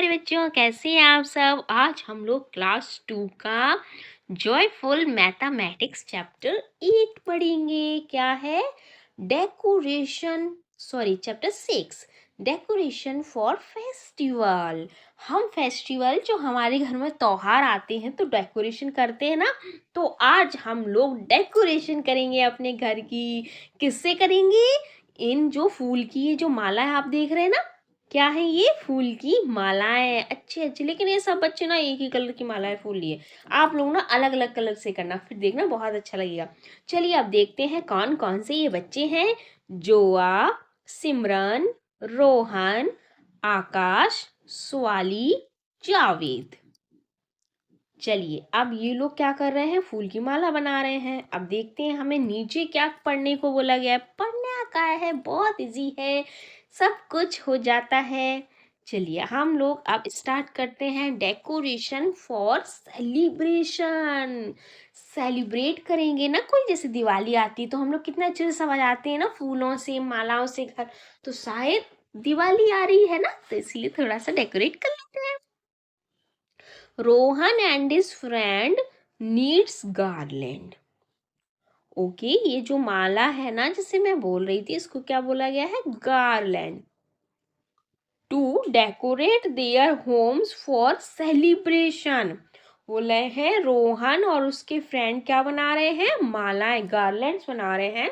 प्यारे बच्चों, कैसे हैं आप सब। आज हम लोग क्लास 2 का जॉयफुल मैथमेटिक्स चैप्टर 8 पढ़ेंगे। क्या है? Decoration, sorry chapter 6, decoration for festival. हम फेस्टिवल जो हमारे घर में त्योहार आते हैं तो डेकोरेशन करते हैं ना, तो आज हम लोग डेकोरेशन करेंगे अपने घर की। किससे करेंगे? इन जो फूल की ये जो माला है आप देख रहे हैं ना, क्या है ये? फूल की मालाएं। अच्छे अच्छे, लेकिन ये सब बच्चे ना एक ही कलर की मालाएं फूल लिए। आप लोग ना अलग अलग कलर से करना, फिर देखना बहुत अच्छा लगेगा। चलिए अब देखते हैं कौन कौन से ये बच्चे हैं। जोआ, सिमरन, रोहन, आकाश, स्वाली, जावेद। चलिए अब ये लोग क्या कर रहे हैं? फूल की माला बना रहे हैं। अब देखते हैं हमें नीचे क्या पढ़ने को बोला गया है। पढ़ना क्या है, बहुत इजी है, सब कुछ हो जाता है। चलिए हम लोग अब स्टार्ट करते हैं। Decoration for celebration. सेलिब्रेट करेंगे ना, कोई जैसे दिवाली आती है तो हम लोग कितना अच्छे से सजाते हैं ना, फूलों से मालाओं से घर। तो शायद दिवाली आ रही है ना, तो इसलिए थोड़ा सा डेकोरेट कर लेते हैं। Rohan and his friend needs garland. Okay, ये जो माला है ना जिसे मैं बोल रही थी, इसको क्या बोला गया है? Garland. To decorate their homes for celebration. बोले हैं रोहन और उसके फ्रेंड क्या बना रहे हैं? मालाएं, गार्लैंड्स बना रहे हैं।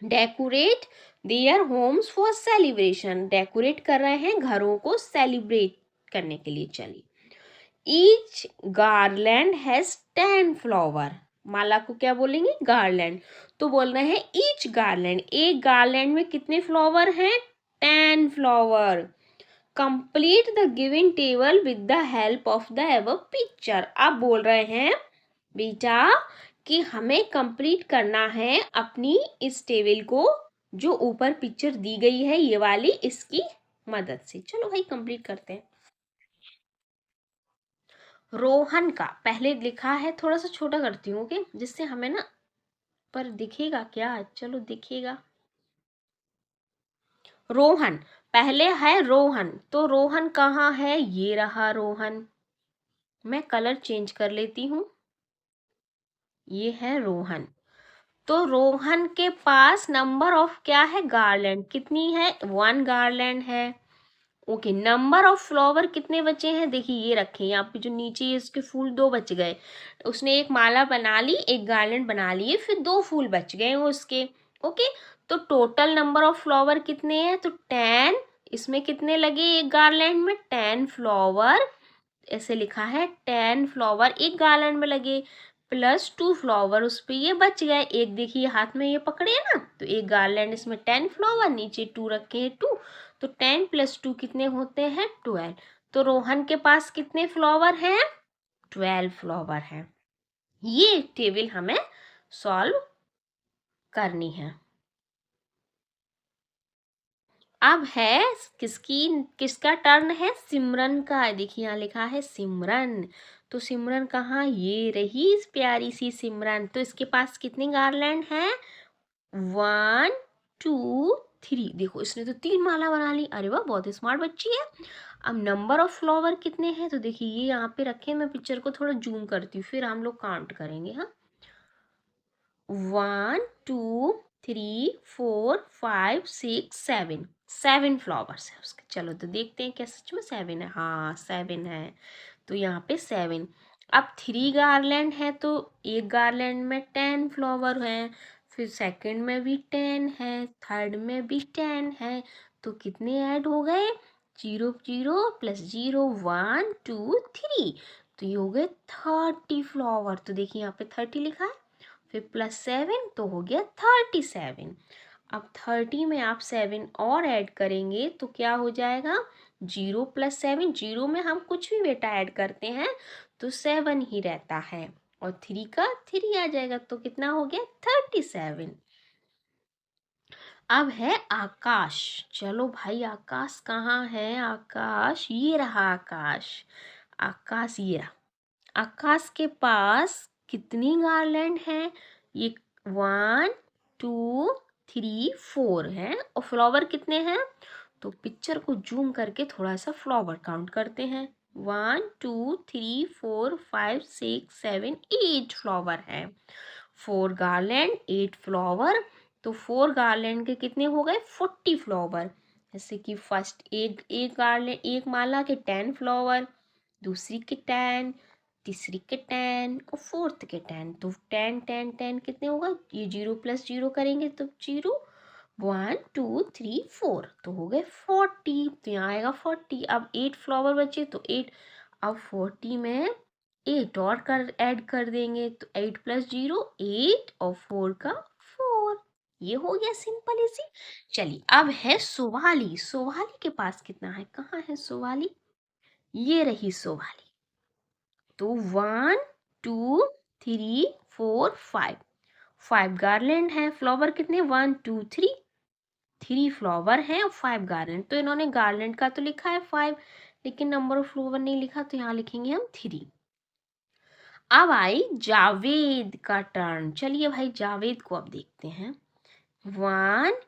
Decorate their homes for celebration, decorate कर रहे हैं घरों को सेलिब्रेट करने के लिए। चलिए, ईच गार्लैंड हैज 10 फ्लावर। माला को क्या बोलेंगे? गार्लैंड। तो बोल रहे हैं ईच गार्लैंड, एक गार्लैंड में कितने फ्लावर हैं? 10 flower. Complete the given table with the help of the above picture. अब बोल रहे हैं बेटा कि हमें कंप्लीट करना है अपनी इस टेबल को, जो ऊपर पिक्चर दी गई है ये वाली, इसकी मदद से। चलो भाई कंप्लीट करते हैं। रोहन का पहले लिखा है, थोड़ा सा छोटा करती हूँ ओके, जिससे हमें ना, पर दिखेगा क्या? चलो दिखेगा। रोहन, पहले है रोहन, तो रोहन कहाँ है? ये रहा रोहन। मैं कलर चेंज कर लेती हूँ। ये है रोहन। तो रोहन के पास नंबर ऑफ क्या है? गार्लैंड कितनी है? 1 गार्लैंड है। ओके, नंबर ऑफ फ्लावर कितने बचे हैं? देखिए ये रखे यहाँ पे, जो नीचे इसके फूल 2 बच गए। उसने एक माला बना ली, एक गार्लैंड बना लिए, फिर 2 फूल बच गए वो उसके। ओके, तो टोटल नंबर ऑफ फ्लावर कितने हैं? तो 10। इसमें कितने लगे एक गार्लैंड में? 10 फ्लावर। ऐसे लिखा है 10 फ्लावर एक गार्लैंड में लगे, प्लस 2 फ्लावर उस पे ये बच गए। एक देखिए हाथ में ये पकड़े है ना, तो एक गार्लैंड इसमें 10 फ्लावर, नीचे 2 रखे हैं 2, तो 10 + 2 कितने होते हैं? 12। तो रोहन के पास कितने फ्लावर हैं? 12 फ्लावर हैं। ये टेबल हमें सॉल्व करनी है। अब है किसका टर्न है? सिमरन का। देखिए यहाँ लिखा है सिमरन। तो सिमरन कहाँ? ये रही इस प्यारी सी सिमरन। तो इसके पास कितने गार्लैंड हैं? 1 2 3। देखो इसने तो 3 माला बना ली। अरे वाह, बहुत स्मार्ट बच्ची है। अब नंबर ऑफ फ्लावर कितने हैं? तो देखिए ये यहाँ पे रखे, मैं पिक्चर को थोड़ा जूम करती हूँ, फिर हम लोग काउंट करेंगे। हाँ, 1 2 3 4 5 6 7, 7 फ्लावर्स है उसके। चलो तो देखते हैं क्या सच में 7 है। हाँ 7 है, तो यहाँ पे 7। अब 3 गार्लैंड है, तो एक गार्लैंड में 10 फ्लावर हैं, फिर सेकंड में भी 10 है, थर्ड में भी 10 है, तो कितने ऐड हो गए? 0 0 + 0 1 2 3, तो ये हो गए 30 फ्लावर। तो देखिए यहाँ पे 30 लिखा है, फिर +7 तो हो गया 37। अब 30 में आप 7 और ऐड करेंगे तो क्या हो जाएगा? 0 + 7, 0 में हम कुछ भी बेटा ऐड करते हैं तो 7 ही रहता है, और 3 का 3 आ जाएगा, तो कितना हो गया? 37। अब है आकाश। चलो भाई आकाश कहाँ है? आकाश ये रहा। आकाश, आकाश ये रहा। आकाश के पास कितनी गार्लैंड है? ये 1 2 3 4 है, और फ्लावर कितने हैं? तो पिक्चर को जूम करके थोड़ा सा फ्लावर काउंट करते हैं। 1 2 3 4 5 6 7 8 फ्लावर है। 4 गार्लैंड 8 फ्लावर, तो 4 गार्लैंड के कितने हो गए 40 फ्लावर। जैसे कि फर्स्ट एक गार्लैंड एक माला के 10 फ्लावर, दूसरी के 10, तीसरी के 10 और फोर्थ के 10। तो 10 10 10 कितने होगा, ये 0 प्लस 0 करेंगे तो 0, 1 2 3 4, तो हो गए 40। तो यहाँ आएगा 40। अब 8 फ्लावर बचे तो 8, अब 40 में 8 और कर ऐड कर देंगे तो 8 प्लस 0 8 और 4 का 4। ये हो गया सिंपल इजी। चलिए अब है सुवाली। सुवाली के पास कितना है, कहाँ है सुवाली, ये रही सुवाली। तो 1 2 3 4 5, 5 गार्लैंड है। फ्लावर कितने 1 2 3, 3 फ्लावर हैं और 5 गार्लैंड। तो इन्होंने गार्लैंड का तो लिखा है 5, लेकिन नंबर ऑफ फ्लावर नहीं लिखा, तो यहाँ लिखेंगे हम 3। अब आई जावेद का टर्न। चलिए भाई जावेद को अब देखते हैं। 1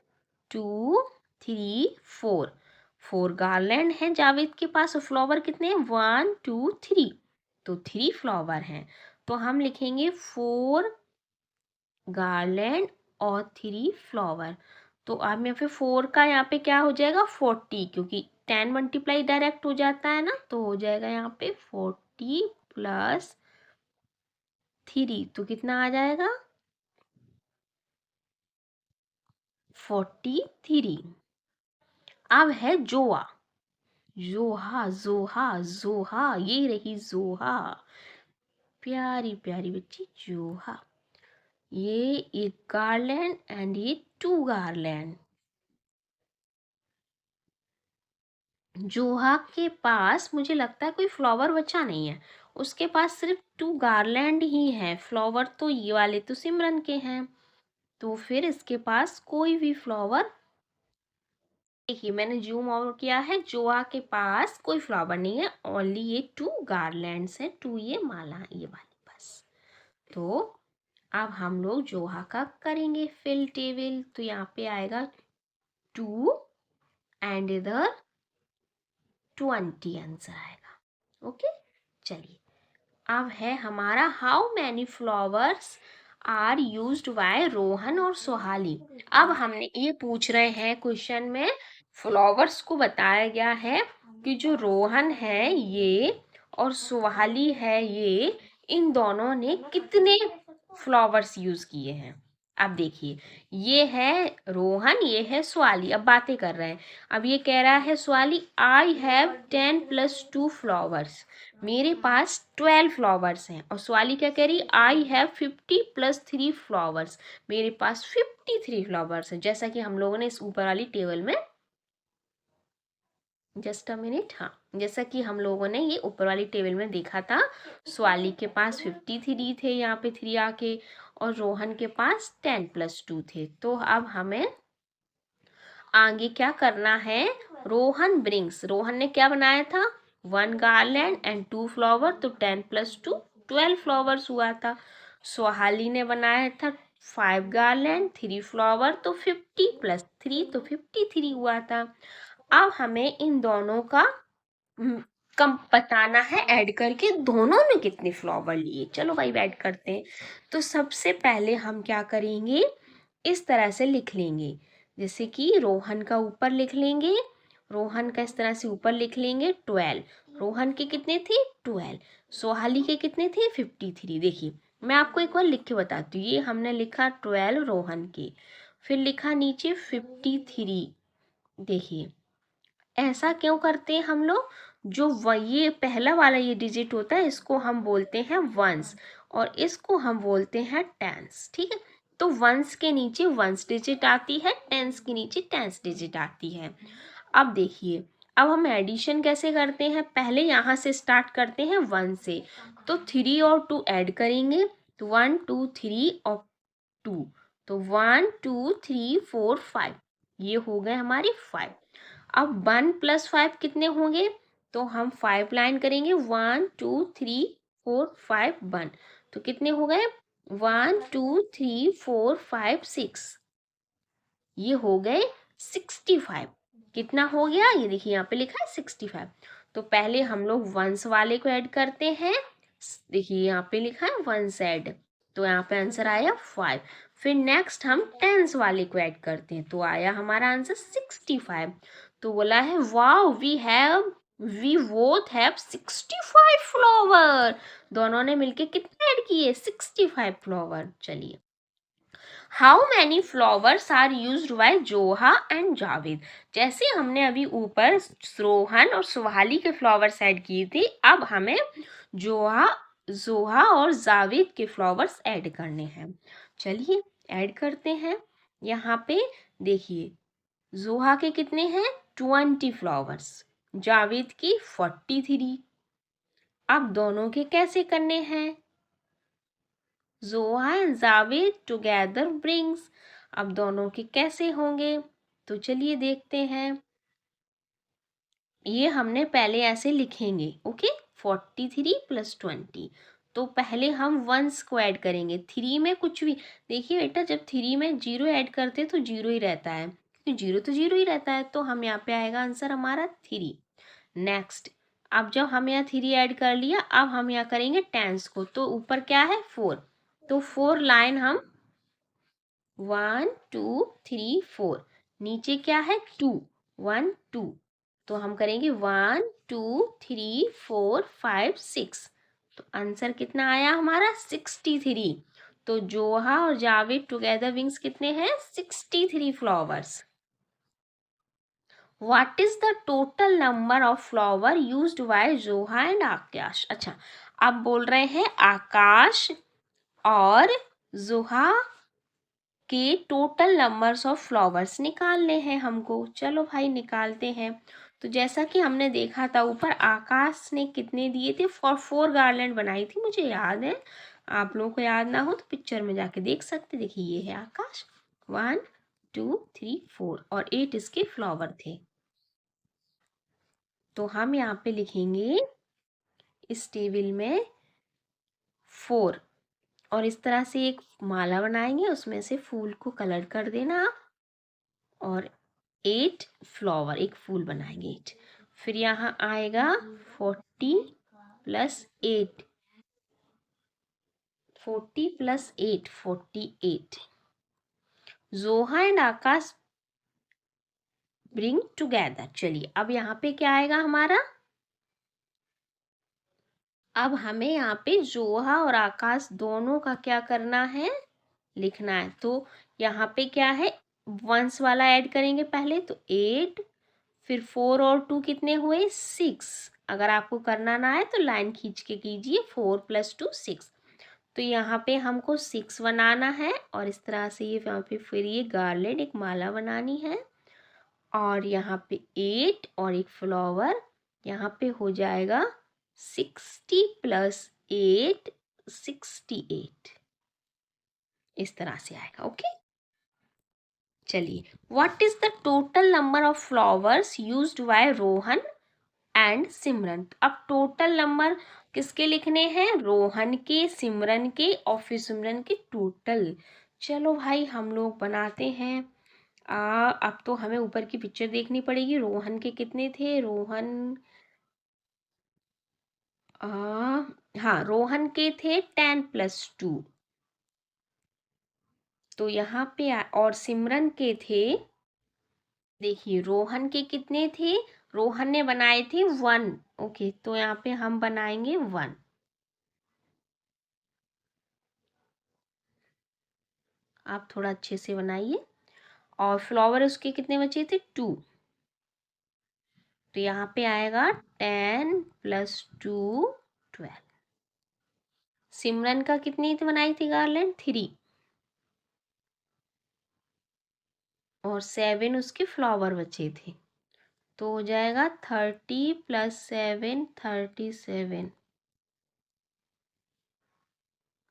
2 3 4, 4 गार्लैंड है जावेद के पास और फ्लावर कितने हैं 1 2 3, तो 3 फ्लावर हैं। तो हम लिखेंगे 4 गार्लैंड और 3 फ्लावर। तो अब में फिर 4 का यहाँ पे क्या हो जाएगा 40, क्योंकि 10 मल्टीप्लाई डायरेक्ट हो जाता है ना, तो हो जाएगा यहाँ पे 40 प्लस 3, तो कितना आ जाएगा 43। अब है जोआ। जोहा जोहा जोहा, ये रही जोहा, प्यारी प्यारी बच्ची जोहा। ये एक गार्लैंड एंड ये 2 गार्लैंड। जोहा के पास मुझे लगता है कोई फ्लावर बचा नहीं है, उसके पास सिर्फ 2 गार्लैंड ही है। फ्लावर तो ये वाले तो सिमरन के हैं, तो फिर इसके पास कोई भी फ्लावर, देखिए मैंने जूम आउट किया है, जोहा के पास कोई फ्लावर नहीं है, ओनली ये 2 गार्लैंड्स हैं, 2 ये माला ये वाली बस। तो अब हम लोग जोहा का करेंगे फिल टेबल। तो यहाँ पे आएगा 2 एंड इधर 20 आंसर आएगा। ओके चलिए अब है हमारा how many flowers are used by Rohan और सोहाली। अब हमने ये पूछ रहे हैं क्वेश्चन में, फ्लावर्स को बताया गया है कि जो रोहन है ये और सोहाली है ये, इन दोनों ने कितने फ्लावर्स यूज किए हैं। अब देखिए ये है रोहन, ये है स्वाली, अब बातें कर रहे हैं। अब ये कह रहा है Swally I have 10 plus 2 flowers, मेरे पास 12 फ्लावर्स हैं। और स्वाली क्या कह रही, आई हैव 50 प्लस 3 फ्लावर्स, मेरे पास 53 फ्लावर्स हैं। जैसा कि हम लोगों ने इस ऊपर वाली टेबल में, जस्ट अ मिनट, हाँ जैसा कि हम लोगों ने ये ऊपर वाली टेबल में देखा था, स्वाली के पास 53 थे यहाँ पे 3 आके, और रोहन के पास 10 प्लस 2 थे। तो अब हमें आगे क्या करना है, रोहन ब्रिंग्स, रोहन ने क्या बनाया था 1 गार्लैंड एंड 2 फ्लावर, तो 10 प्लस 2 12 फ्लावर्स हुआ था। सोहाली ने बनाया था 5 गार्लैंड 3 फ्लावर, तो 50 प्लस 3 तो 53 हुआ था। अब हमें इन दोनों का कम बताना है ऐड करके दोनों ने कितने फ्लावर लिए। चलो भाई ऐड करते हैं। तो सबसे पहले हम क्या करेंगे, इस तरह से लिख लेंगे, जैसे कि रोहन का ऊपर लिख लेंगे, रोहन का इस तरह से ऊपर लिख लेंगे 12, रोहन के कितने थे 12, सोहाली के कितने थे 53। देखिए मैं आपको एक बार लिख के बताती हूँ, ये हमने लिखा 12 रोहन के, फिर लिखा नीचे 53। देखिए ऐसा क्यों करते हैं हम लोग, जो ये पहला वाला ये डिजिट होता है इसको हम बोलते हैं वंस, और इसको हम बोलते हैं टेंस। ठीक है, तो वंस के नीचे वंस डिजिट आती है, टेंस के नीचे टेंस डिजिट आती है। अब देखिए अब हम एडिशन कैसे करते हैं, पहले यहाँ से स्टार्ट करते हैं 1 से, तो 3 और 2 ऐड करेंगे, तो 1 2 3 और 2, तो 1 2 3 4 5, ये हो गए हमारे 5। अब 1 प्लस 5 कितने होंगे, तो हम 5 लाइन करेंगे, 1 2 3 4 5 1, तो कितने हो गए 1 2 3 4 5 6, ये हो गए 65। कितना हो गया, ये देखिए यहाँ पे लिखा है 65। तो पहले हम लोग वंस वाले को ऐड करते हैं। देखिए यहाँ पे लिखा है वंस ऐड, तो यहाँ पे आंसर आया 5। फिर नेक्स्ट हम टेंस वाले को ऐड करते हैं, तो आया हमारा आंसर 65। तो बोला है wow we both have 65 flower. दोनों ने मिलके कितने ऐड किए, 65 फ्लावर। चलिए, how many flowers are used by Zoha and Javed. जैसे हमने अभी ऊपर रोहन और सुहाली के फ्लावर्स ऐड किए थे, अब हमें जोहा जोहा और जावेद के फ्लावर्स ऐड करने हैं। चलिए ऐड करते हैं। यहाँ पे देखिए, जोहा के कितने हैं, 20 फ्लावर्स, जावेद की 43। अब दोनों के कैसे करने हैं, जोहा एंड जावेद टुगेदर ब्रिंग्स। अब दोनों के कैसे होंगे, तो चलिए देखते हैं। ये हमने पहले ऐसे लिखेंगे, ओके, 43 + 20। तो पहले हम वंस को ऐड करेंगे। 3 में कुछ भी, देखिए बेटा, जब 3 में 0 ऐड करते तो 0 ही रहता है, क्योंकि 0 तो 0 ही रहता है। तो हम यहाँ पे आएगा आंसर हमारा 3। नेक्स्ट, अब जब हम यहाँ 3 ऐड कर लिया, अब हम यहाँ करेंगे टेंस को। तो ऊपर क्या है, 4। तो 4 लाइन हम 1 2 3 4, नीचे क्या है, 2 1 2। तो हम करेंगे 1 2 3 4 5 6। तो आंसर कितना आया हमारा, 63। तो जोहा और जावेद टुगेदर विंग्स कितने हैं, 63 flowers. What is the total number of flower used by Zoha and आकाश। अच्छा, अब बोल रहे हैं आकाश और जोहा के टोटल नंबर्स ऑफ फ्लावर्स निकालने हैं हमको। चलो भाई निकालते हैं। तो जैसा कि हमने देखा था ऊपर, आकाश ने कितने दिए थे, 4 गार्लैंड बनाई थी, मुझे याद है। आप लोगों को याद ना हो तो पिक्चर में जाके देख सकते। देखिए ये है आकाश, 1 2 3 4, और 8 इसके फ्लावर थे। तो हम यहाँ पे लिखेंगे इस टेबल में 4, और इस तरह से एक माला बनाएंगे, उसमें से फूल को कलर कर देना आप, और 8 फ्लावर, एक फूल बनाएंगे 8। फिर यहाँ आएगा 40 + 8, 40 + 8 48। जोहा एंड आकाश ब्रिंग टुगेदर। चलिए अब यहाँ पे क्या आएगा हमारा, अब हमें यहाँ पे जोहा और आकाश दोनों का क्या करना है, लिखना है। तो यहाँ पे क्या है, वंस वाला ऐड करेंगे पहले, तो 8, फिर 4 और 2 कितने हुए, 6। अगर आपको करना ना है तो लाइन खींच के कीजिए, 4 + 2 6। तो यहाँ पे हमको 6 बनाना है, और इस तरह से ये यहाँ पे फिर ये गार्लैंड, एक माला बनानी है, और यहाँ पे 8 और एक फ्लावर। यहाँ पे हो जाएगा 60 + 8 68, इस तरह से आएगा। ओके, चलिए, what is the total number of flowers used by Rohan and Simran. अब टोटल नंबर किसके लिखने हैं, रोहन के, सिमरन के, और फिर सिमरन के टोटल। चलो भाई हम लोग बनाते हैं। अब तो हमें ऊपर की पिक्चर देखनी पड़ेगी। रोहन के कितने थे, रोहन आ, हाँ, रोहन के थे 10 + 2। तो यहाँ पे और सिमरन के थे, देखिए रोहन के कितने थे, रोहन ने बनाए थे 1। ओके, तो यहाँ पे हम बनाएंगे 1। आप थोड़ा अच्छे से बनाइए। और फ्लावर उसके कितने बचे थे, 2। तो यहाँ पे आएगा 10 + 2 12। सिमरन का कितनी बनाई थी गार्लैंड, 3, और 7 उसके फ्लावर बचे थे। तो हो जाएगा 30 + 7 37।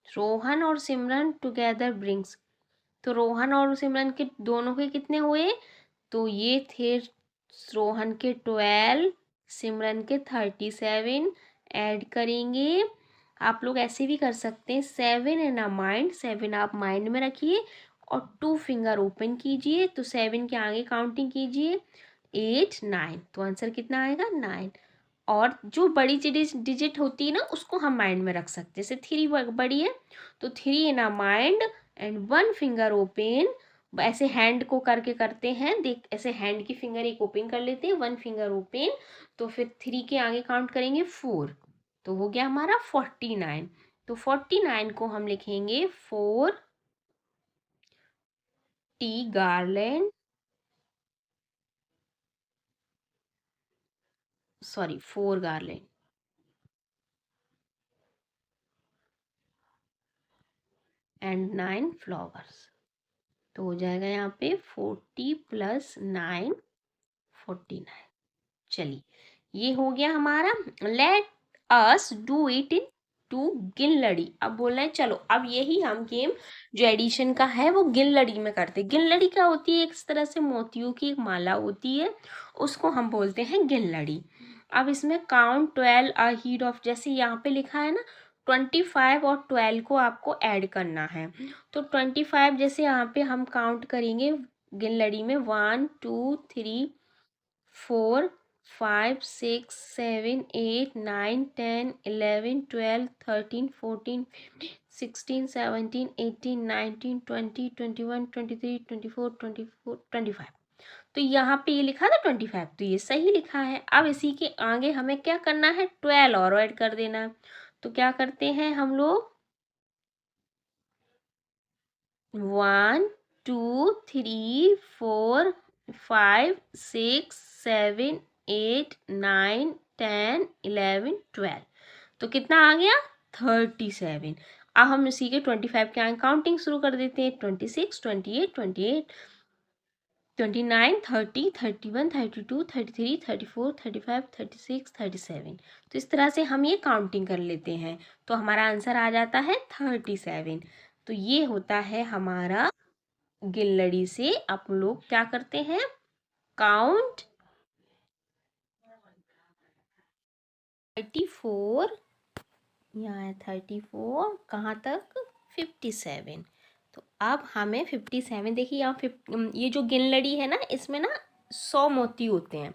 रोहन और सिमरन टुगेदर ब्रिंग्स, तो रोहन और सिमरन के दोनों के कितने हुए, तो ये थे रोहन के 12, सिमरन के 37। ऐड करेंगे, आप लोग ऐसे भी कर सकते हैं, 7 इन अ माइंड, 7 आप माइंड में रखिए और 2 फिंगर ओपन कीजिए, तो 7 के आगे काउंटिंग कीजिए, 8 9, तो आंसर कितना आएगा 9। और जो बड़ी डिजिट होती है ना उसको हम माइंड में रख सकते हैं, जैसे 3 बड़ी है तो 3 इन आ माइंड एंड 1 फिंगर ओपन। ऐसे हैंड को करके करते हैं, देख ऐसे हैंड की फिंगर एक ओपन कर लेते हैं, 1 फिंगर ओपन, तो फिर 3 के आगे काउंट करेंगे 4, तो हो गया हमारा 49। तो 49 को हम लिखेंगे 4 T garland, sorry 4 garland and 9 flowers. तो हो जाएगा यहाँ पे 40 प्लस 9 49। चलिए ये हो गया हमारा। Let us do it in two गिनलड़ी। अब बोल रहे हैं चलो अब यही हम गेम जो एडिशन का है वो गिनलड़ी में करते हैं। गिनलड़ी क्या होती है, एक तरह से मोतियों की एक माला होती है, उसको हम बोलते हैं गिनलड़ी। अब इसमें काउंट 12 अहीड ऑफ, जैसे यहाँ पे लिखा है ना 25 और 12 को आपको ऐड करना है। तो 25 जैसे यहाँ पे हम काउंट करेंगे गिनलड़ी में 1 2 3 4 5 6 7 8 9 10 11 12 13 14 15 16 17 18 19 20 21 23 24 24 25। तो यहाँ पे ये लिखा था 25, तो ये सही लिखा है। अब इसी के आगे हमें क्या करना है, 12 और ऐड कर देना है। तो क्या करते हैं हम लोग, 1 2 3 4 5 6 7 8 9 10 11 12, तो कितना आ गया 37। अब हम इसी के 25 के आगे काउंटिंग शुरू कर देते हैं, 26 28 28 29 30 31 32 33 34 35 36 37। तो इस तरह से हम ये काउंटिंग कर लेते हैं, तो हमारा आंसर आ जाता है 37। तो ये होता है हमारा गिनलड़ी से आप लोग क्या करते हैं, काउंट 34, यहाँ है 34, कहाँ तक 57। तो अब हमें 57, देखिए यहाँ ये जो गिनलड़ी है ना इसमें ना 100 मोती होते हैं,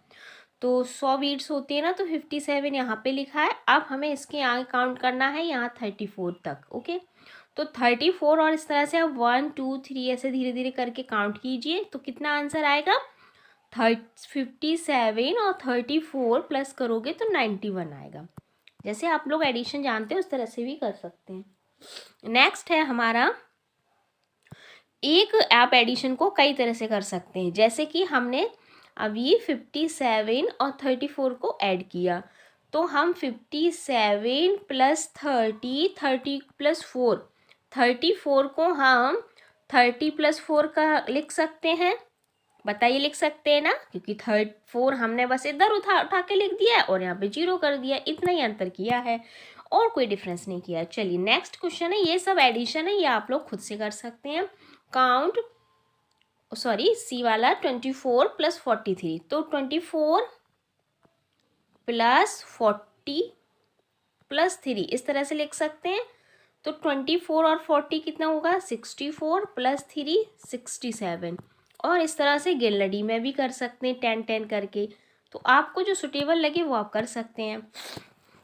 तो 100 बीड्स होती है ना, तो 57 यहाँ पे लिखा है। अब हमें इसके आगे काउंट करना है यहाँ 34 तक, ओके। तो 34 और इस तरह से आप 1 2 3 ऐसे धीरे धीरे करके काउंट कीजिए, तो कितना आंसर आएगा 57 और 34 प्लस करोगे तो 91 आएगा। जैसे आप लोग एडिशन जानते हैं उस तरह से भी कर सकते हैं। नेक्स्ट है हमारा, एक आप एडिशन को कई तरह से कर सकते हैं, जैसे कि हमने अभी 57 और 34 को ऐड किया, तो हम 57 प्लस 30 प्लस 4, 34 को हम 30 प्लस 4 का लिख सकते हैं। बताइए लिख सकते हैं ना, क्योंकि 4 हमने बस इधर उठा के लिख दिया है और यहाँ पे 0 कर दिया, इतना ही अंतर किया है और कोई डिफरेंस नहीं किया। चलिए नेक्स्ट क्वेश्चन है, ये सब एडिशन है, ये आप लोग खुद से कर सकते हैं। काउंट, सॉरी सी वाला 24 प्लस 43, तो 24 प्लस 40 प्लस 3 इस तरह से लिख सकते हैं। तो 24 और 40 कितना होगा 64 प्लस 3 67, और इस तरह से गिनलड़ी में भी कर सकते हैं 10 10 करके। तो आपको जो सुटेबल लगे वो आप कर सकते हैं।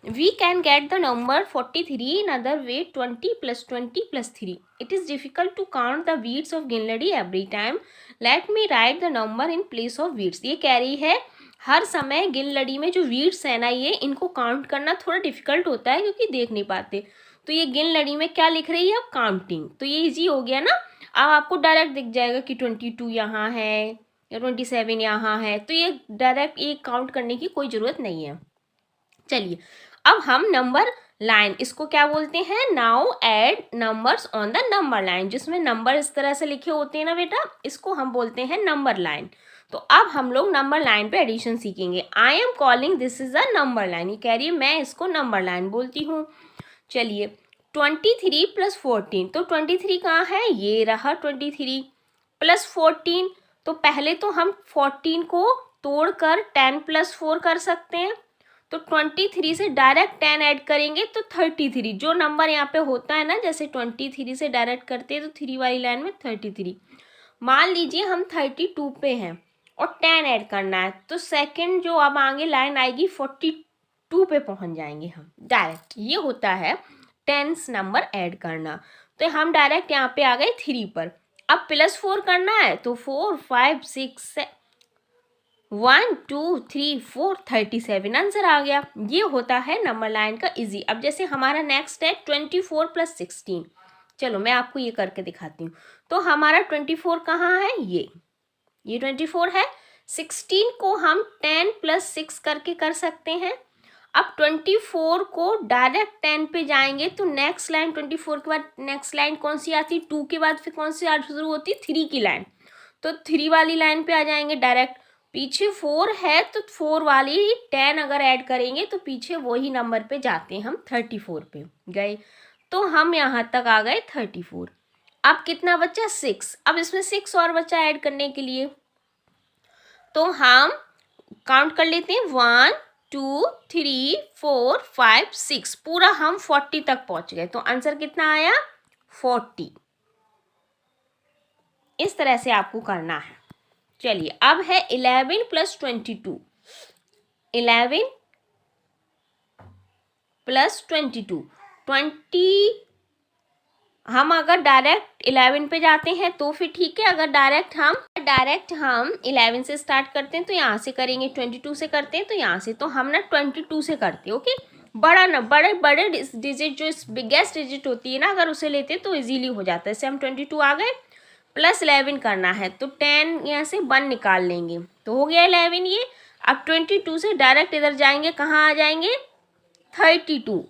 We can get the number 43 in other way, 20 plus 20 plus 3. It is difficult to count the beads of गिनलड़ी every time. Let me write the number in place of beads. ये कह रही है हर समय गिनलड़ी में जो बीड्स है ना ये इनको काउंट करना थोड़ा डिफिकल्ट होता है क्योंकि देख नहीं पाते। तो ये गिनलड़ी में क्या लिख रही है अब काउंटिंग, तो ये इजी हो गया ना। अब आपको डायरेक्ट दिख जाएगा कि 22 यहाँ है या 27 यहाँ है, तो ये डायरेक्ट ये काउंट करने की कोई ज़रूरत नहीं है। चलिए अब हम नंबर लाइन, इसको क्या बोलते हैं, now add numbers on the number line, जिसमें नंबर इस तरह से लिखे होते हैं ना बेटा, इसको हम बोलते हैं नंबर लाइन। तो अब हम लोग नंबर लाइन पे एडिशन सीखेंगे। I am calling this is a number line, ये कह रही है मैं इसको नंबर लाइन बोलती हूँ। चलिए 23 प्लस 14, तो 23 कहाँ है, ये रहा 23 प्लस 14, तो पहले तो हम 14 को तोड़कर 10 प्लस 4 कर सकते हैं। तो 23 से डायरेक्ट 10 ऐड करेंगे तो 33, जो नंबर यहाँ पे होता है ना, जैसे 23 से डायरेक्ट करते हैं तो 3 वाली लाइन में 33। मान लीजिए हम 32 पे हैं और 10 ऐड करना है, तो सेकंड जो अब आगे लाइन आएगी 42 पे पहुंच जाएंगे हम डायरेक्ट। ये होता है 10th नंबर ऐड करना। तो हम डायरेक्ट यहाँ पे आ गए 3 पर। अब +4 करना है तो 4 5 6 1 2 3 4 37 आंसर आ गया। ये होता है नंबर लाइन का इजी। अब जैसे हमारा नेक्स्ट है 24 + 16। चलो मैं आपको ये करके दिखाती हूँ। तो हमारा 24 कहाँ है, ये 24 है। 16 को हम 10 + 6 करके कर सकते हैं। अब 24 को डायरेक्ट 10 पे जाएंगे तो नेक्स्ट लाइन 24 के बाद नेक्स्ट लाइन कौन सी आती, 2 के बाद फिर कौन सी शुरू होती, 3 की लाइन। तो 3 वाली लाइन पे आ जाएंगे डायरेक्ट। पीछे 4 है तो 4 वाली 10 अगर ऐड करेंगे तो पीछे वही नंबर पे जाते हैं हम, 34 पे गए। तो हम यहाँ तक आ गए 34। अब कितना बचा, 6। अब इसमें 6 और बचा ऐड करने के लिए, तो हम काउंट कर लेते हैं 1 2 3 4 5 6, पूरा हम 40 तक पहुंच गए। तो आंसर कितना आया, 40। इस तरह से आपको करना है। चलिए अब है 11 + 22। 11 + 22 20। हम अगर डायरेक्ट 11 पे जाते हैं तो फिर ठीक है, अगर डायरेक्ट हम 11 से स्टार्ट करते हैं तो यहाँ से करेंगे, 22 से करते हैं तो यहाँ से, तो हम ना 22 से करते हैं। ओके, बड़ा ना बड़े डिजिट जो बिगेस्ट डिजिट होती है ना, अगर उसे लेते हैं तो इजीली हो जाता है। जैसे हम 22 आ गए, +11 करना है तो 10 यहाँ से 1 निकाल लेंगे तो हो गया 11 ये। अब 22 से डायरेक्ट इधर जाएंगे, कहाँ आ जाएंगे, 32।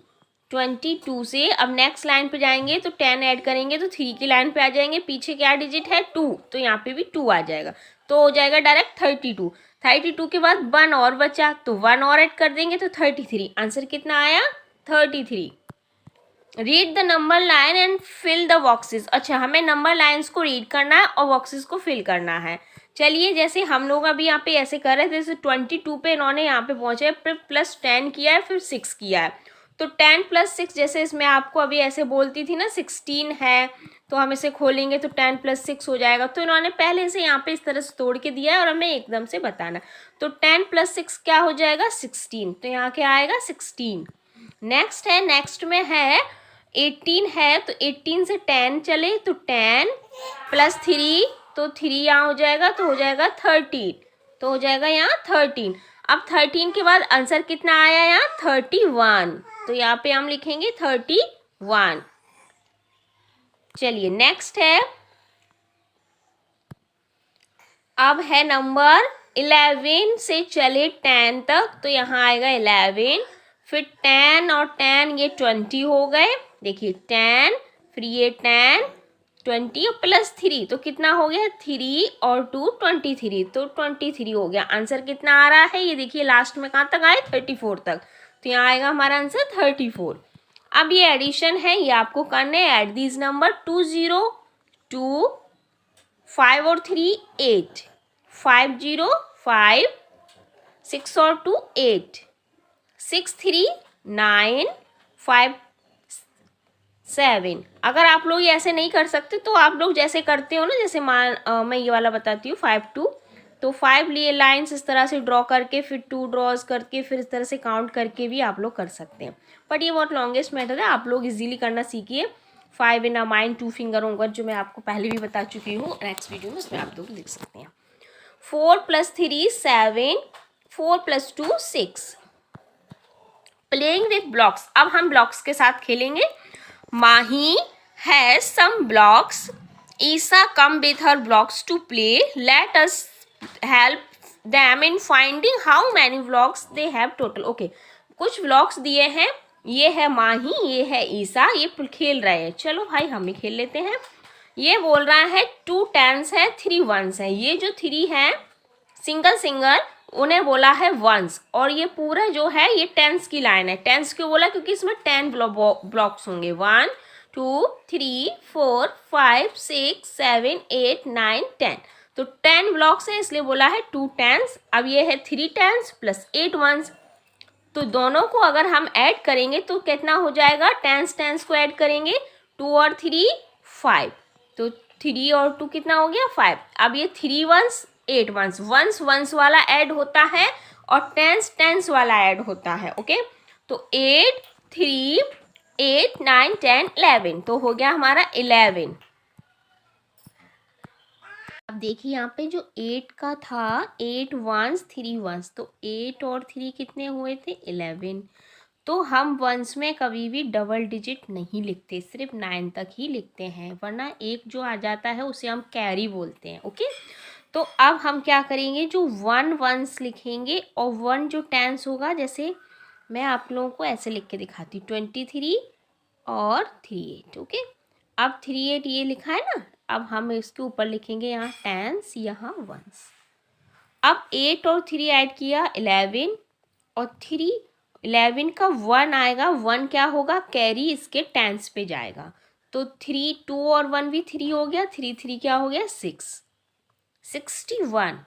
22 से अब नेक्स्ट लाइन पे जाएंगे तो 10 ऐड करेंगे तो 3 की लाइन पे आ जाएंगे। पीछे क्या डिजिट है, 2, तो यहाँ पे भी 2 आ जाएगा तो हो जाएगा डायरेक्ट 32। 32 के बाद 1 और बचा तो 1 और ऐड कर देंगे तो 33। आंसर कितना आया, 33। Read the number line and fill the boxes. अच्छा, हमें नंबर लाइन्स को रीड करना है और बॉक्सेस को फिल करना है। चलिए जैसे हम लोग अभी यहाँ पे ऐसे कर रहे थे, जैसे 22 पे इन्होंने यहाँ पे पहुंचे, फिर +10 किया है, फिर 6 किया है। तो 10 + 6, जैसे इसमें आपको अभी ऐसे बोलती थी ना 16 है, तो हम इसे खोलेंगे तो 10 + 6 हो जाएगा। तो इन्होंने पहले से यहाँ पे इस तरह से तोड़ के दिया है और हमें एकदम से बताना। तो 10 + 6 क्या हो जाएगा, 16। तो यहाँ क्या आएगा, 16। नेक्स्ट है, नेक्स्ट में है 18 है, तो 18 से 10 चले तो 10 + 3, तो 3 यहाँ हो जाएगा तो हो जाएगा 13, तो हो जाएगा यहाँ 13। अब 13 के बाद आंसर कितना आया यहाँ, 31, तो यहाँ पे हम लिखेंगे 31। चलिए नेक्स्ट है, अब है नंबर 11 से चले 10 तक, तो यहाँ आएगा 11, फिर 10 और 10 ये 20 हो गए। देखिए 10 फिर ये 10 20 और +3, तो कितना हो गया, 3 और 2 23, तो 23 हो गया। आंसर कितना आ रहा है, ये देखिए लास्ट में कहाँ तक आए, 34 तक, तो यहाँ आएगा हमारा आंसर 34। अब ये एडिशन है, ये आपको करने हैं। ऐड दीज नंबर 2 0 2 5 और 3 8 5 0 5 6 और 2 8 6 3 9 5 7। अगर आप लोग ऐसे नहीं कर सकते तो आप लोग जैसे करते हो ना, जैसे मैं ये वाला बताती हूँ 5 2, तो 5 लिए लाइंस इस तरह से ड्रॉ करके फिर 2 ड्रॉज करके फिर इस तरह से काउंट करके भी आप लोग कर सकते हैं। बट ये बहुत लॉन्गेस्ट मेथड है, आप लोग इजीली करना सीखिए। 5 इन अ माइंड 2 फिंगर होगा, जो मैं आपको पहले भी बता चुकी हूँ नेक्स्ट वीडियो में, उसमें आप लोग लिख सकते हैं। 4 + 3 7 4 + 2 6। प्लेइंग विथ ब्लॉक्स, अब हम ब्लॉक्स के साथ खेलेंगे। Mahi has some blocks. Isa come with her blocks to play. Let us help them in finding how many blocks they have total. Okay, कुछ blocks दिए हैं, ये है माही, ये है ईसा, ये खेल रहे हैं। चलो भाई हम भी खेल लेते हैं। ये बोल रहा है 2 10s है, 3 1s है। ये जो 3 है सिंगल उन्हें बोला है 1s, और ये पूरा जो है ये 10s की लाइन है। 10s क्यों बोला, क्योंकि इसमें 10 ब्लॉक्स होंगे, 1 2 3 4 5 6 7 8 9 10, तो 10 ब्लॉक्स है इसलिए बोला है 2 10s। अब ये है 3 10s + 8 1s, तो दोनों को अगर हम ऐड करेंगे तो कितना हो जाएगा, 10s को ऐड करेंगे, 2 और 3 5, तो 3 और 2 कितना हो गया, 5। अब ये 3 1s 8 वंस, वंस वंस वाला ऐड होता है और टेंस टेंस वाला ऐड होता है। ओके, तो 8 3 8 9 10 11, तो हो गया हमारा 11। अब देखिए यहाँ पे जो 8 का था, 8 वंस 3 वंस, तो 8 और 3 कितने हुए थे, 11। तो हम वंस में कभी भी डबल डिजिट नहीं लिखते, सिर्फ 9 तक ही लिखते हैं, वरना एक जो आ जाता है उसे हम कैरी बोलते हैं। ओके, तो अब हम क्या करेंगे, जो 1 वंस लिखेंगे और 1 जो टेंस होगा, जैसे मैं आप लोगों को ऐसे लिख के दिखाती हूँ, 23 और 38। ओके, अब 38 ये लिखा है ना, अब हम इसके ऊपर लिखेंगे यहाँ टेंस, यहाँ वंस। अब 8 और 3 ऐड किया, 11 और 3, 11 का 1 आएगा, 1 क्या होगा, कैरी इसके टेंस पे जाएगा, तो 3 2 और 1 भी 3 हो गया, 3 3 क्या हो गया, 6, 61।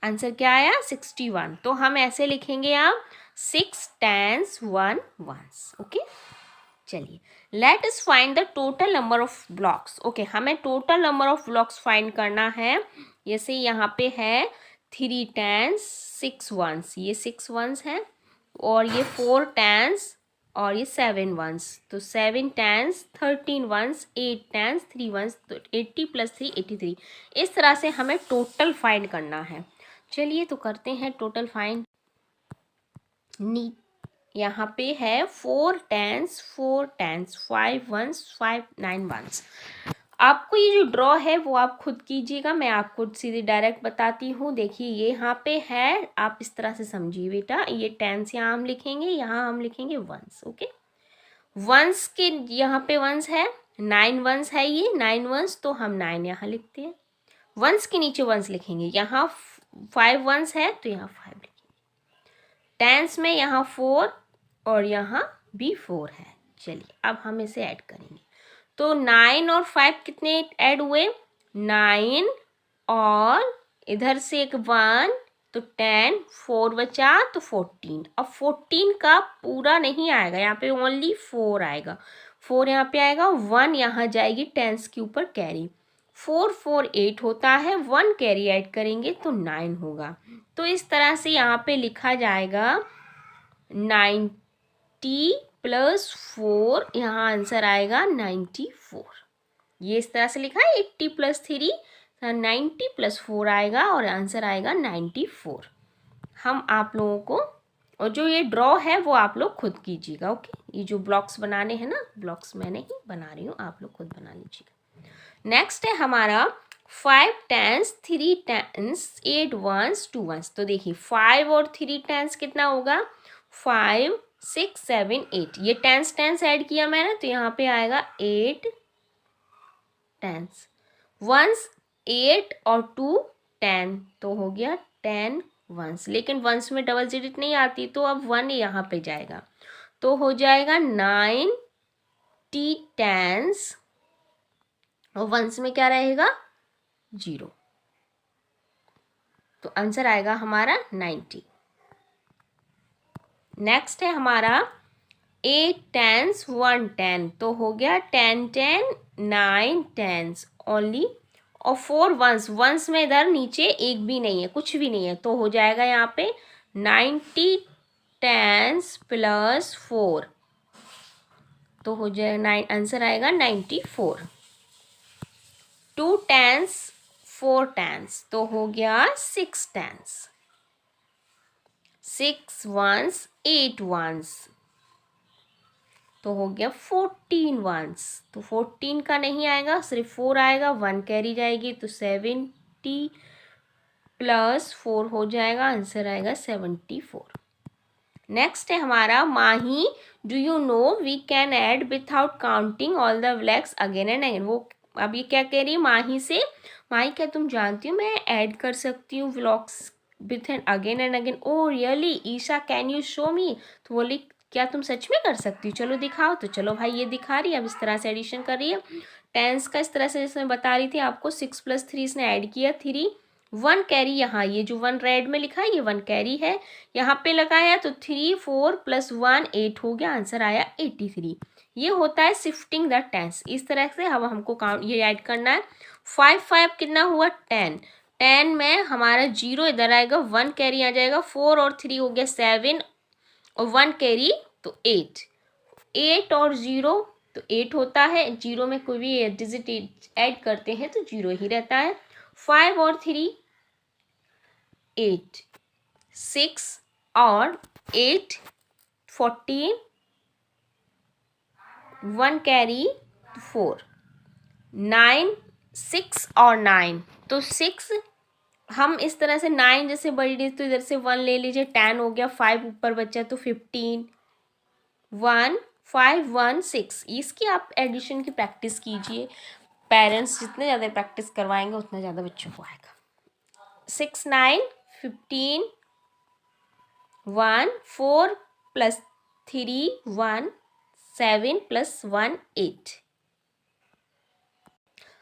आंसर क्या आया, 61। तो हम ऐसे लिखेंगे आप 6 टेंस 1 वंस। ओके, चलिए let us find the total number of blocks. Okay, हमें total number of blocks find करना है। जैसे यहाँ पे है 3 टेंस 6 वंस, ये 6 वंस है, और ये 4 टेंस और ये 7 वंस, तो 7 टेंस 13 वंस, 8 टेंस 3 वंस, तो 80 + 3 83। इस तरह से हमें टोटल फाइंड करना है। चलिए तो करते हैं टोटल फाइंड। नी यहाँ पे है 4 टेंस 5 वंस 5 9 वंस। आपको ये जो ड्रॉ है वो आप खुद कीजिएगा, मैं आपको सीधे डायरेक्ट बताती हूँ। देखिए ये यहाँ पे है, आप इस तरह से समझिए बेटा, ये टेंस यहाँ हम लिखेंगे, यहाँ हम लिखेंगे वंस। ओके, वंस के यहाँ पे वंस है, 9 वंस है, ये 9 वंस, तो हम 9 यहाँ लिखते हैं। वंस के नीचे वंस लिखेंगे, यहाँ 5 वंस है तो यहाँ 5 लिखेंगे। टेंस में यहाँ 4 और यहाँ भी 4 है। चलिए अब हम इसे ऐड करेंगे, तो 9 और 5 कितने ऐड हुए, 9 और इधर से एक 1, तो 10, 4 बचा तो 14। अब 14 का पूरा नहीं आएगा, यहाँ पे ओनली 4 आएगा, 4 यहाँ पे आएगा, 1 यहाँ जाएगी टेंस के ऊपर कैरी, 4 4 8 होता है, 1 कैरी ऐड करेंगे तो 9 होगा। तो इस तरह से यहाँ पे लिखा जाएगा 90 + 4, यहाँ आंसर आएगा 94। ये इस तरह से लिखा है, 80 + 3 90 + 4 आएगा और आंसर आएगा 94। हम आप लोगों को, और जो ये ड्रॉ है वो आप लोग खुद कीजिएगा। ओके, ये जो ब्लॉक्स बनाने हैं ना, ब्लॉक्स मैंने ही बना रही हूँ, आप लोग खुद बना लीजिएगा। नेक्स्ट है हमारा 5 टेंस 3 टेंस 8 वंस 2 वंस। तो देखिए 5 और 3 टेंस कितना होगा, 5 6 7 8, ये टेंस टेंस ऐड किया मैंने, तो यहाँ पे आएगा 8 टेंस। वंस 8 और 2 10, तो हो गया 10 वंस, लेकिन वंस में डबल डिजिट नहीं आती, तो अब 1 यहाँ पे जाएगा, तो हो जाएगा 90 टेंस, और वंस में क्या रहेगा, 0, तो आंसर आएगा हमारा 90। नेक्स्ट है हमारा 8 टेंस 1 10, तो हो गया 10 10 9 टेंस ओनली, और 4 वंस, वंस में इधर नीचे एक भी नहीं है, कुछ भी नहीं है, तो हो जाएगा यहाँ पे 90 टेंस + 4, तो हो जाएगा आंसर आएगा 94। 2 टेंस 4 टेंस, तो हो गया 6 टेंस, 6 वंस 8 वंस, तो हो गया 14 वंस, तो 14 का नहीं आएगा, सिर्फ 4 आएगा, 1 कैरी जाएगी, तो 70 + 4 हो जाएगा, आंसर आएगा 74। नेक्स्ट है हमारा Mahi, do you know we can add without counting all the blocks again and again. वो अब ये क्या कह रही है माही से, माही क्या तुम जानती हो मैं ऐड कर सकती हूँ vlogs with and again. Oh really Isha, can you show me. तो बोली क्या तुम सच में कर सकती हो, चलो दिखाओ। तो चलो भाई ये दिखा रही है, अब इस तरह से एडिशन कर रही है टेंस का, इस तरह से जैसे मैं बता रही थी आपको, 6 + 3 इसने ऐड किया 3, 1 कैरी, यहाँ ये जो 1 रेड में लिखा है ये 1 कैरी है, यहाँ पे लगाया तो 3 4 + 1 8 हो गया, आंसर आया 83। ये होता है शिफ्टिंग द टेंस। इस तरह से अब हमको काउंट ये ऐड करना है। 5 5 कितना हुआ 10, 10 में हमारा 0 इधर आएगा, 1 कैरी आ जाएगा, 4 और 3 हो गया 7 और 1 कैरी तो 8, 8 और 0 तो 8 होता है, 0 में कोई भी डिजिट ऐड करते हैं तो 0 ही रहता है। 5 और 3 8, 6 और 8 14, 1 कैरी 4, 9 6 और 9 तो 6, हम इस तरह से 9 जैसे बड़ी डिजिट तो इधर से 1 ले लीजिए, 10 हो गया, 5 ऊपर बचा तो 15, 1 5 1 6। इसकी आप एडिशन की प्रैक्टिस कीजिए, पेरेंट्स जितने ज़्यादा प्रैक्टिस करवाएंगे उतना ज़्यादा बच्चों को आएगा। 6 9 15, 1 4 प्लस 3 1 7 प्लस 1 8।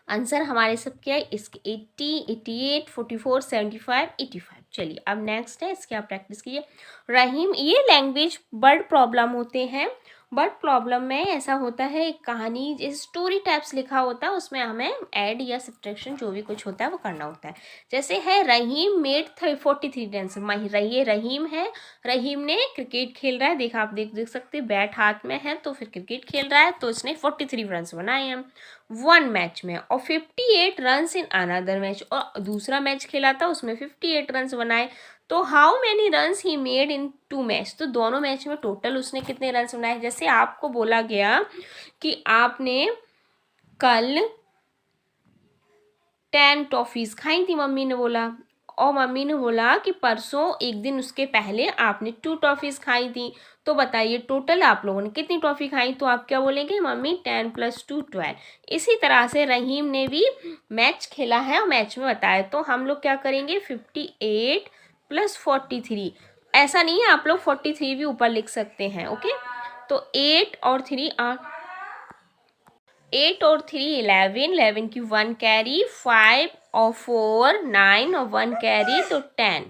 आंसर हमारे सब क्या है इसके 80 88 44 75 85। चलिए अब नेक्स्ट है, इसके आप प्रैक्टिस कीजिए। रहीम, ये लैंग्वेज वर्ड प्रॉब्लम होते हैं। वर्ड प्रॉब्लम में ऐसा होता है, एक कहानी जैसे स्टोरी टाइप्स लिखा होता है, उसमें हमें ऐड या सब्ट्रैक्शन जो भी कुछ होता है वो करना होता है। जैसे है रहीम मेड 43 रन्स। ये रहीम है, रहीम ने क्रिकेट खेल रहा है, देखा आप देख सकते हैं, बैट हाथ में है तो फिर क्रिकेट खेल रहा है, तो इसने 43 रन्स बनाए हैं 1 मैच में, और 58 रन्स इन अनदर मैच, और दूसरा मैच खेला था उसमें 58 रन्स बनाए। तो how many runs he made in 2 match, तो दोनों मैच में टोटल उसने कितने रन्स बनाए। जैसे आपको बोला गया कि आपने कल 10 टॉफीज खाई थी, मम्मी ने बोला, और मम्मी ने बोला कि परसों एक दिन उसके पहले आपने 2 टॉफीज खाई थी, तो बताइए टोटल आप लोगों ने कितनी टॉफ़ी खाई। तो आप क्या बोलेंगे, मम्मी 10 + 2 12। इसी तरह से रहीम ने भी मैच खेला है और मैच में बताया, तो हम लोग क्या करेंगे 58 + 43। ऐसा नहीं है, आप लोग 43 भी ऊपर लिख सकते हैं, ओके। तो 8 और 3 11, 11 की 1 कैरी, 5 और 4 9 और 1 कैरी तो 10।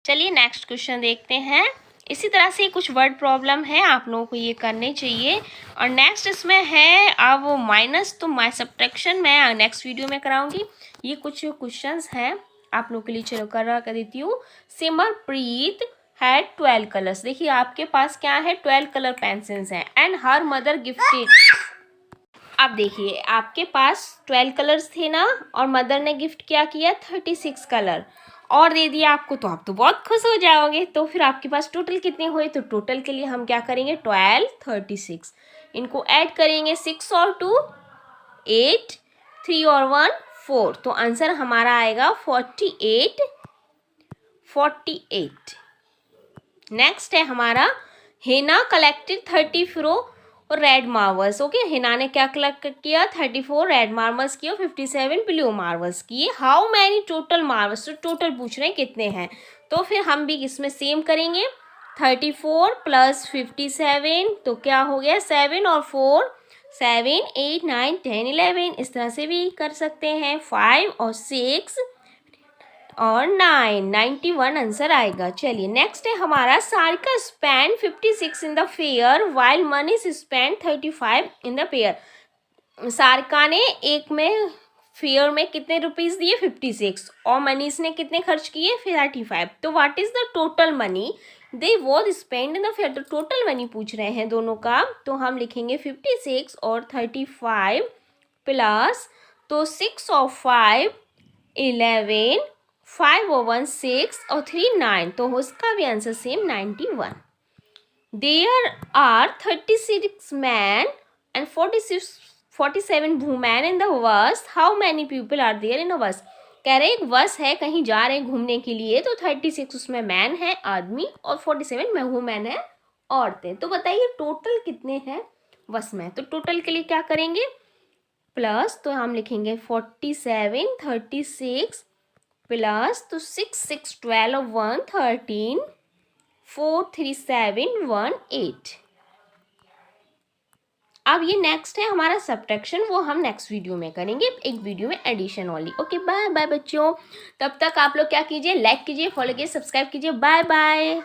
चलिए नेक्स्ट क्वेश्चन देखते हैं। इसी तरह से कुछ वर्ड प्रॉब्लम है, आप लोगों को ये करने चाहिए। और नेक्स्ट इसमें है अब माइनस, तो सब्ट्रैक्शन मैं नेक्स्ट वीडियो में कराऊंगी। ये कुछ क्वेश्चंस हैं आप लोगों के लिए, चलो कर देती हूँ। Simarpreet had 12 colours. देखिए आपके पास क्या है, 12 कलर पेंसिल्स हैं, एंड हर मदर गिफ्टेड। अब देखिए आपके पास 12 कलर्स थे ना, और मदर ने गिफ्ट क्या किया 36 कलर और दे दिया आपको, तो आप तो बहुत खुश हो जाओगे। तो फिर आपके पास टोटल कितने हुए, तो टोटल के लिए हम क्या करेंगे 12 36, इनको ऐड करेंगे, 6 और 2 8, 3 और 1 4, तो आंसर हमारा आएगा 48। नेक्स्ट है हमारा, Hina collected 34 red marbles. Okay, Hina ने क्या कलेक्ट किया 34 रेड मार्बल्स किए, 57 ब्लू मार्बल्स किए। हाउ मैनी टोटल मार्बल्स, तो टोटल पूछ रहे हैं कितने हैं। तो फिर हम भी इसमें सेम करेंगे, 34 + 57 तो क्या हो गया 7 और 4 7 8 9 10 11, इस तरह से भी कर सकते हैं। 5 और 6 और 9 91 आंसर आएगा। चलिए नेक्स्ट है हमारा, Sarika spend 56 in the fair while Manish spend 35 in the pair. Sarika ने एक में फेयर में कितने रुपीस दिए 56, और मनीष ने कितने खर्च किए 35। तो what is the total money they was spend in the fair, तो टोटल मनी पूछ रहे हैं दोनों का। तो हम लिखेंगे 56 और 35 प्लस, तो 6 और 5 11, 5 और 1 6 और 3 9, तो उसका भी answer same 91। There are 36 men and 47 women in the bus, how many people are there in a bus. कह रहे एक बस है, कहीं जा रहे हैं घूमने के लिए, तो 36 उसमें मैन है आदमी, और 47 में वुमेन है औरतें। तो बताइए टोटल कितने हैं बस में। तो टोटल के लिए क्या करेंगे प्लस, तो हम लिखेंगे 47 36 प्लस, तो 6 6 12 1 13 4 3 7 1 8। अब ये नेक्स्ट है हमारा सब्ट्रैक्शन, वो हम नेक्स्ट वीडियो में करेंगे, एक वीडियो में एडिशन वाली। ओके बाय बाय बच्चों, तब तक आप लोग क्या कीजिए, लाइक कीजिए, फॉलो कीजिए, सब्सक्राइब कीजिए। Bye bye.